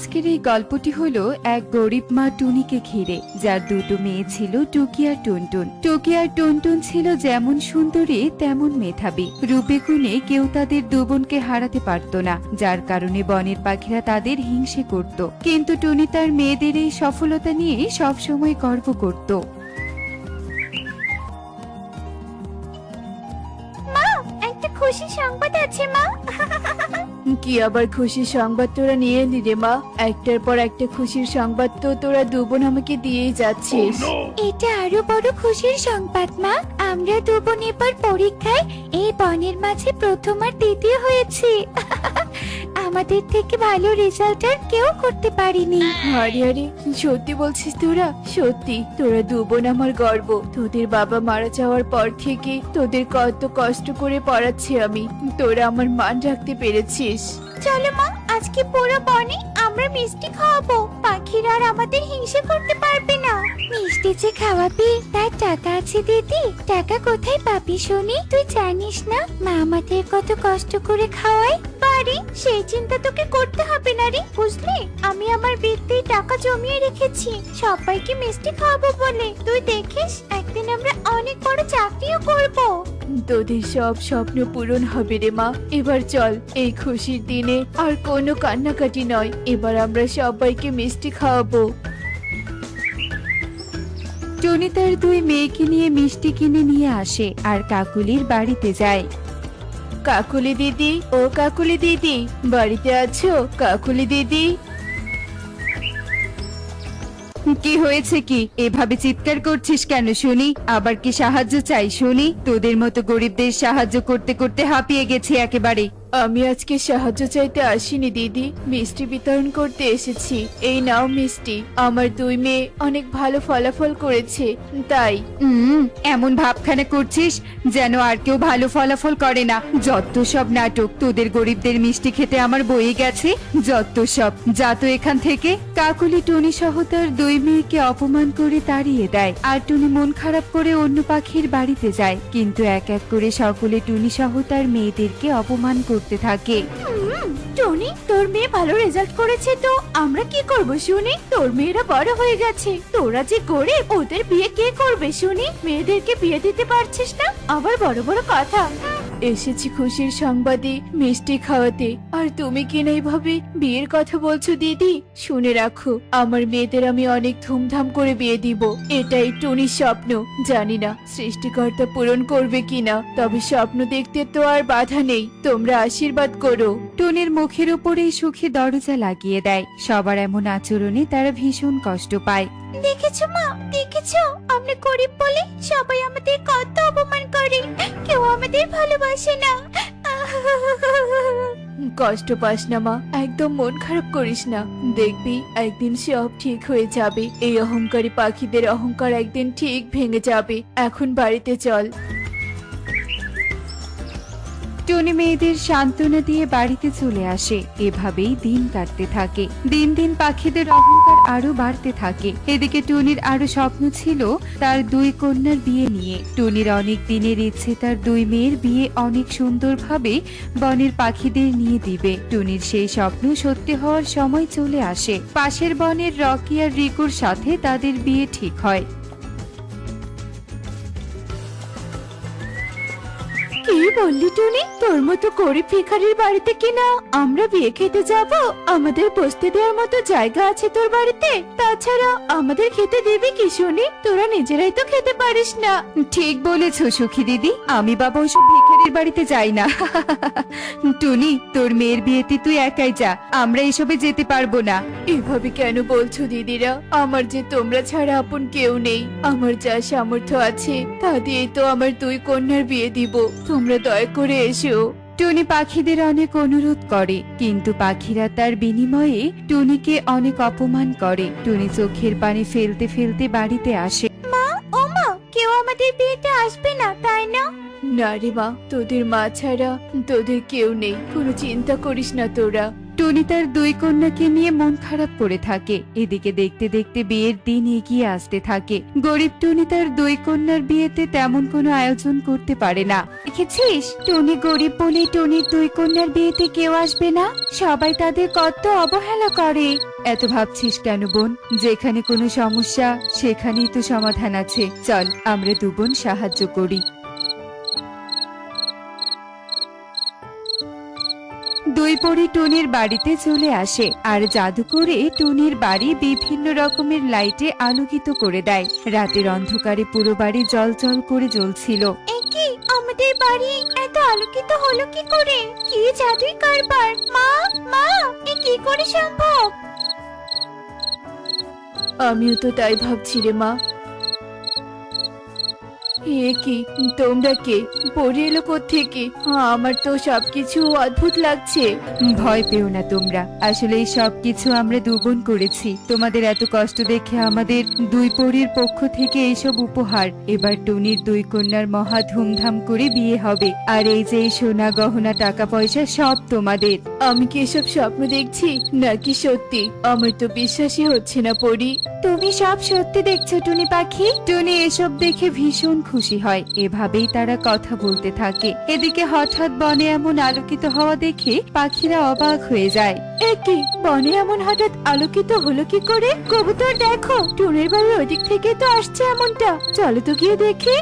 আজকের এই গল্পটি হলো এক গরিব মা টুনিকে ঘিরে, যার দুটো মেয়ে ছিল টুকি আর টুনটুন। টুকি আর টুনটুন ছিল যেমন সুন্দরী তেমন মেধাবী। রূপে গুণে কেউ তাদের দু বোনকে হারাতে পারত না, যার কারণে বনের পাখিরা তাদের হিংসে করত। কিন্তু টুনি তার মেয়েদের এই সফলতা নিয়ে সবসময় গর্ব করত। মা, একটা খুশি সংবাদ আছে মা। কি আবার খুশির সংবাদ তোরা নিয়ে এলি রে মা? একটার পর একটা খুশির সংবাদ তো তোরা দু বোন আমাকে দিয়েই যাচ্ছিস। এটা আরো বড় খুশির সংবাদ মা। আমরা দু বোন এবার পরীক্ষায় এই বনের মাঝে প্রথম আর দ্বিতীয় হয়েছি। আমাদের থেকে ভালো রেজাল্ট আর কেউ করতে পারিনি। আরে আরে, সত্যি বলছিস তোরা? সত্যি তোরা দু বোন আমার গর্ব। তোদের বাবা মারা যাওয়ার পর থেকে তোদের কত কষ্ট করে পড়াচ্ছি আমি, তোরা আমার মান রাখতে পেরেছিস। চলো মা, আজকে পুরো বনে আমরা মিষ্টি খাওয়াবো। পাখিরা আর আমাদের হিংসা করতে পারবে না। মিষ্টি যে খাওয়াবি তার টাকা আছে দিদি। টাকা কোথায় পাবি শুনি? তুই জানিস না মা আমাদের কত কষ্ট করে খাওয়ায়। বাড়ি সেই চিন্তা তোকে করতে হবে না রে, বুঝলি? আমি আমার বৃত্তির টাকা জমিয়ে রেখেছি সবাইকে মিষ্টি খাওয়াবো বলে। তুই দেখিস একদিন আমরা অনেক বড় চাকরিও করবো। তোদের সব স্বপ্ন পূরণ হবে রে মা। এবার চল, এই খুশির দিনে আর কোনো কান্নাকাটি নয়। এবার আমরা সবাইকে মিষ্টি খাওয়াবো। টুনি তার দুই মেয়েকে নিয়ে মিষ্টি কিনে নিয়ে আসে আর কাকুলির বাড়িতে যায়। কাকুলি দিদি, ও কাকুলি দিদি, বাড়িতে আছো? কাকুলি দিদি। কি হয়েছে? কি এভাবে চিৎকার করছিস কেন শুনি? আবার কি সাহায্য চাই শুনি? তোদের মতো গরিবদের সাহায্য করতে করতে হাঁপিয়ে গেছি একেবারে। আমি আজকে সাহায্য চাইতে আসিনি দিদি, মিষ্টি বিতরণ করতে এসেছি। এই নাও মিষ্টি। আমার দুই মেয়ে অনেক ভালো ফলাফল করেছে, তাই। এমন ভাবখানা করছিস যেন আর কেউ ভালো ফলাফল করে না। যত সব নাটক, তোদের গরিবদের মিষ্টি খেতে আমার বয়ে গেছে। যত সব, যা তো এখান থেকে। কাকুলি টুনি সহ তার দুই মেয়েকে অপমান করে তাড়িয়ে দেয় আর টুনি মন খারাপ করে অন্য পাখির বাড়িতে যায়। কিন্তু এক এক করে সকলে টুনি সহ তার মেয়েদেরকে অপমান করতে থাকে। টনি, তোর মেয়ে ভালো রেজাল্ট করেছে তো আমরা কি করব শুনি? তোর মেয়েরা বড় হয়ে গেছে, তোরা যে গরিব, ওদের বিয়ে কে করবে শুনি? মেয়েদেরকে বিয়ে দিতে পারছিস না, আবার বড় বড় কথা। এসেছি খুশির সংবাদে মিষ্টি খাওয়াতে, আর তুমি কিনা এইভাবে বিয়ের কথা বলছো দিদি? শুনে রাখো, আমার মেয়েদের আমি অনেক ধুমধাম করে বিয়ে দিব। এটাই টুনির স্বপ্ন। জানি না সৃষ্টিকর্তা পূরণ করবে কিনা, তবে স্বপ্ন দেখতে তো আর বাধা নেই। তোমরা আশীর্বাদ করো। টুনির মুখের উপরেই সুখে দরজা লাগিয়ে দেয়। সবার এমন আচরণে তারা ভীষণ কষ্ট পায়। দেখেছো মা, দেখেছো? আমরা গরিব বলে সবাই আমাদের কত অপমান করে, কেউ আমাদের ভালোবাসে না। কষ্ট পাস না মা, একদম মন খারাপ করিস না। দেখবি একদিন সব ঠিক হয়ে যাবে। এই অহংকারী পাখিদের অহংকার একদিন ঠিক ভেঙে যাবে। এখন বাড়িতে চল। টুনি মেয়েদের সান্ত্বনা দিয়ে বাড়িতে চলে আসে। এভাবেই দিন কাটতে থাকে। দিন দিন পাখিদের অহংকার আরো বাড়তে থাকে। এদিকে টুনির আরো স্বপ্ন ছিল তার দুই কন্যার বিয়ে নিয়ে। টুনির অনেক দিনের ইচ্ছে তার দুই মেয়ের বিয়ে অনেক সুন্দরভাবে বনের পাখিদের নিয়ে দিবে। টুনির সেই স্বপ্ন সত্যি হওয়ার সময় চলে আসে। পাশের বনের রকি আর রিকুর সাথে তাদের বিয়ে ঠিক হয়। কি বললি টুনি? তোর মতো গরিব ভিখারির বাড়িতে কিনা আমরা বিয়ে খেতে যাব? আমাদের বসতে দেওয়ার মতো জায়গা আছে তোর বাড়িতে? তাছাড়া আমাদের খেতে দিবি কি শুনি? তোরা নিজেরাই তো খেতে পারিস না। ঠিক বলেছো সুখী দিদি, আমি বাবা ওইসব ভিখারির বাড়িতে যাই না। টুনি, তোর মেয়ের বিয়েতে তুই একাই যা, আমরা এসবে যেতে পারবো না। এভাবে কেন বলছো দিদিরা? আমার যে তোমরা ছাড়া আপন কেউ নেই। আমার যা সামর্থ্য আছে তা দিয়ে তো আমার দুই কন্যার বিয়ে দিব। তোমরা দয়া করে এসো। টুনি পাখিদের অনেক অনুরোধ করে, কিন্তু পাখিরা তার বিনিময়ে টুনিকে অনেক অপমান করে। টুনি চোখের পানি ফেলতে ফেলতে বাড়িতে আসে। মা, ও মা, কেউ আমাদের বিয়েতে আসবে না তাই না? না রে মা, তোদের মা ছাড়া তোদের কেউ নেই। কোনো চিন্তা করিস না তোরা। টুনি তার দুই কন্যাকে নিয়ে মন খারাপ করে থাকে। এদিকে দেখতে দেখতে বিয়ের দিন এগিয়ে আসতে থাকে। গরিব টুনি তার দুই কন্যার বিয়েতে তেমন কোনো আয়োজন করতে পারে না। দেখেছিস, টুনি গরিব বলে টুনির দুই কন্যার বিয়েতে কেউ আসবে না। সবাই তাদের কত অবহেলা করে। এত ভাবছিস কেন বোন? যেখানে কোনো সমস্যা সেখানেই তো সমাধান আছে। চল আমরা দু বোন সাহায্য করি। দুই পরি টুনির বাড়িতে চলে আসে আর জাদু করে টুনির বাড়ি বিভিন্ন রকমের লাইটে আলোকিত করে দেয়। রাতের অন্ধকারে পুরো বাড়ি জলজল করে জ্বলছিল। একি আমাদের বাড়ি এত আলোকিত হলো কি করে? কি জাদুই কারবার! মা, মা, এ কি করে সম্ভব? আমিও তো তাই ভাবছি রে মা। এ কি, তোমরা কে? পড়ে এলো কোত্থেকে? আমার তো সবকিছু অদ্ভুত লাগছে। ভয় পেও না তোমরা, আসলে এই সব কিছু আমরা দু বোন করেছি। তোমাদের এত কষ্ট দেখে আমাদের দুই পরীর পক্ষ থেকে এইসব উপহার। এবার টুনির দুই কন্যার মহা ধুমধাম করে বিয়ে হবে, আর এই যে এই সোনা গহনা টাকা পয়সা সব তোমাদের। আমি কি এসব স্বপ্ন দেখছি নাকি সত্যি? আমার তো বিশ্বাসই হচ্ছে না পরি। তুমি সব সত্যি দেখছো টুনি পাখি। টুনি এসব দেখে ভীষণ খুশি হয়। এভাবেই তারা কথা বলতে থাকে। এদিকে হঠাৎ বনে এমন আলোকিত হওয়া দেখে পাখিরা অবাক হয়ে যায়। এ কি, বনে এমন হঠাৎ আলোকিত হলো কি করে? কবুতর দেখো, টুনির বাড়ির ওদিক থেকে তো আসছে এমনটা। চলো তো গিয়ে দেখি।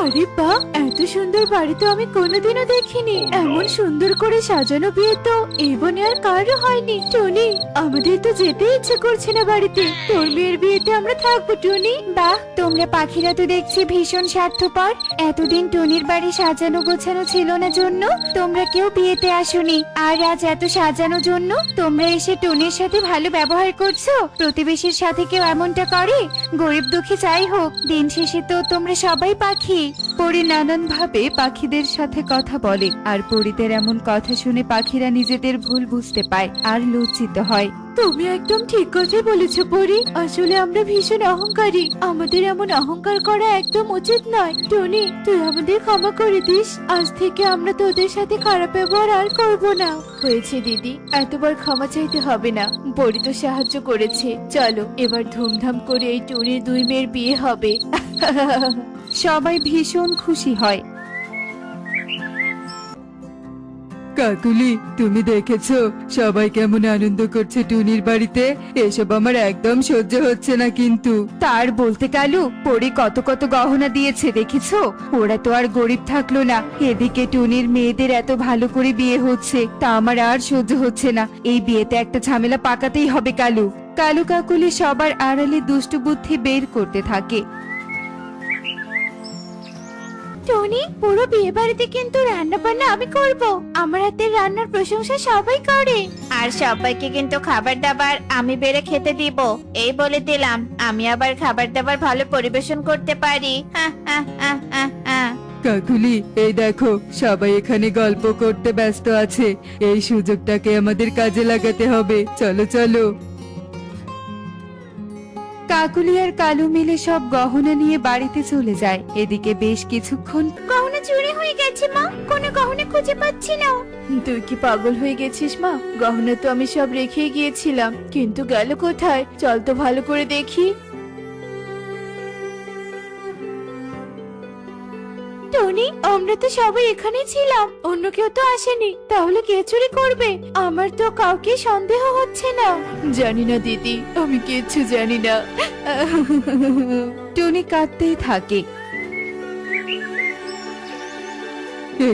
আরে বাহ, এত সুন্দর বাড়ি তো আমি কোনোদিনও দেখিনি। এমন সুন্দর করে সাজানো বিয়ে তো এই বনে আর কারো হয়নি। টুনি, আমাদের তো যেতে ইচ্ছে করছে না বাড়িতে। তোর মেয়ের বিয়েতে আমরা থাকবো টুনি। বাহ, তোমরা পাখিরা তো দেখছি ভীষণ স্বার্থপর। এতদিন টুনির বাড়ি সাজানো গোছানো ছিল না জন্য তোমরা কেউ বিয়েতে আসোনি, আর আজ এত সাজানো জন্য তোমরা এসে টুনির সাথে ভালো ব্যবহার করছো। প্রতিবেশীর সাথে কেউ এমনটা করে? গরিব দুঃখী যাই হোক, দিন শেষে তো তোমরা সবাই পাখি। পরি নানান ভাবে পাখিদের সাথে কথা বলে, আর পরিদের এমন কথা শুনে পাখিরা নিজেদের ভুল বুঝতে পায় আর লজ্জিত হয়। তুমি একদম ঠিক কথাই বলেছো পরি। আসলে আমরা ভীষণ অহংকারী। আমাদের এমন অহংকার করা একদম উচিত নয়। টনি, তুই আমাদের ক্ষমা করে দিস। আজ থেকে আমরা তোদের সাথে খারাপ ব্যবহার আর করব না। হয়েছে দিদি, এতবার ক্ষমা চাইতে হবে না। পরি তো সাহায্য করেছে। চলো এবার ধুমধাম করে এই টুনির দুই মেয়ের বিয়ে হবে। সবাই ভীষণ খুশি হয়। কাকুলি, তুমি দেখেছো সবাই কেমন আনন্দ করছে টুনির বাড়িতে? এসব আমার একদম সহ্য হচ্ছে না। কিন্তু তার বলতে কালু, পরি কত কত গহনা দিয়েছে দেখেছো? ওরা তো আর গরিব থাকলো না। এদিকে টুনির মেয়েদের এত ভালো করে বিয়ে হচ্ছে, তা আমার আর সহ্য হচ্ছে না। এই বিয়েতে একটা ঝামেলা পাকাতেই হবে কালু। কালু কাকুলি সবার আড়ালে দুষ্টু বুদ্ধি বের করতে থাকে। টনি, পুরো বিয়ে বাড়িতে কিন্তু রান্না বান্না আমি করব। আমার হাতের রান্নার প্রশংসা সবাই করে, আর সবাইকে কিন্তু খাবার দাবার আমি বেড়ে খেতে দিব। এই বলে দিলাম, আমি আবার খাবার দাবার ভালো পরিবেশন করতে পারি। কাকুলি, এই দেখো সবাই এখানে গল্প করতে ব্যস্ত আছে। এই সুযোগটাকে আমাদের কাজে লাগাতে হবে। চলো চলো। কাকুলি আর কালু মিলে সব গহনা নিয়ে বাড়িতে চলে যায়। এদিকে বেশ কিছুক্ষণ গহনা চুরি হয়ে গেছে মা, কোনো গহনা খুঁজে পাচ্ছি না। তুই কি পাগল হয়ে গেছিস মা? গহনা তো আমি সব রেখে গিয়েছিলাম, কিন্তু গেল কোথায়? চল তো ভালো করে দেখি। টনি, আমরা তো সবাই এখানে ছিলাম, অন্য কেউ তো আসেনি। তাহলে কে চুরি করবে? আমার তো কাউকে সন্দেহ হচ্ছে না। জানি না দিদি, আমি কিচ্ছু জানি না। টুনি কাঁদতেই থাকে।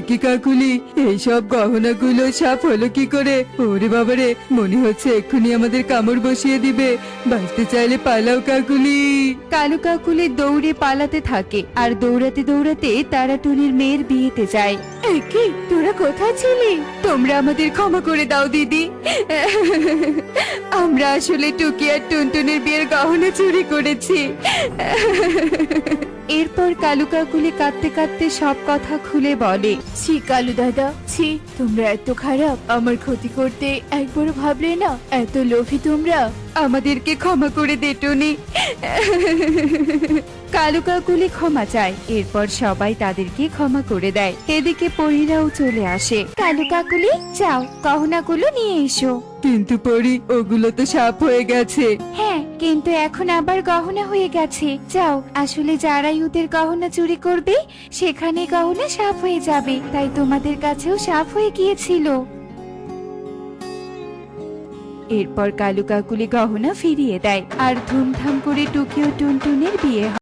কি কাকুলি, এইসব গহনাগুলো সাফ হলো কি করে? ওরে বাবারে, মনে হচ্ছে এক্ষুনি আমাদের কামড় বসিয়ে দিবে। বাঁচতে চাইলে পালাও কাকুলি। কালু কাকুলি দৌড়ে পালাতে থাকে, আর দৌড়াতে দৌড়াতে তারা টুনির মেয়ের বিয়েতে যায়। কি, তোরা কোথায় ছিলি? তোমরা আমাদের ক্ষমা করে দাও দিদি। আমরা আসলে টুকি আর টুনটুনের বিয়ের গহনা চুরি করেছি। এরপর কালু কাকুলি কাঁদতে কাঁদতে সব কথা খুলে বলে। ছি কালু দাদা, ছি, তোমরা এত খারাপ। আমার ক্ষতি করতে একবারও ভাবলে না? এত লোভী তোমরা। আমাদেরকে ক্ষমা করে দে টুনি। কালু কাকুলি ক্ষমা চায়, এরপর সবাই তাদেরকে ক্ষমা করে দেয়। এদিকে পরীরাও চলে আসে। কালু কাকুলি যাও, গহনাগুলো নিয়ে এসো। কিন্তু পরি, ওগুলো তো সাপ হয়ে গেছে। হ্যাঁ, কিন্তু এখন আবার গহনা হয়ে গেছে। যাও, আসলে যারাই ওদের গহনা চুরি করবে সেখানে গহনা সাফ হয়ে যাবে, তাই তোমাদের কাছেও সাফ হয়ে গিয়েছিল। এরপর কালু কাকুলি গহনা ফিরিয়ে দেয় আর ধুমধাম করে টুকি ও টুনটুনের বিয়ে হয়।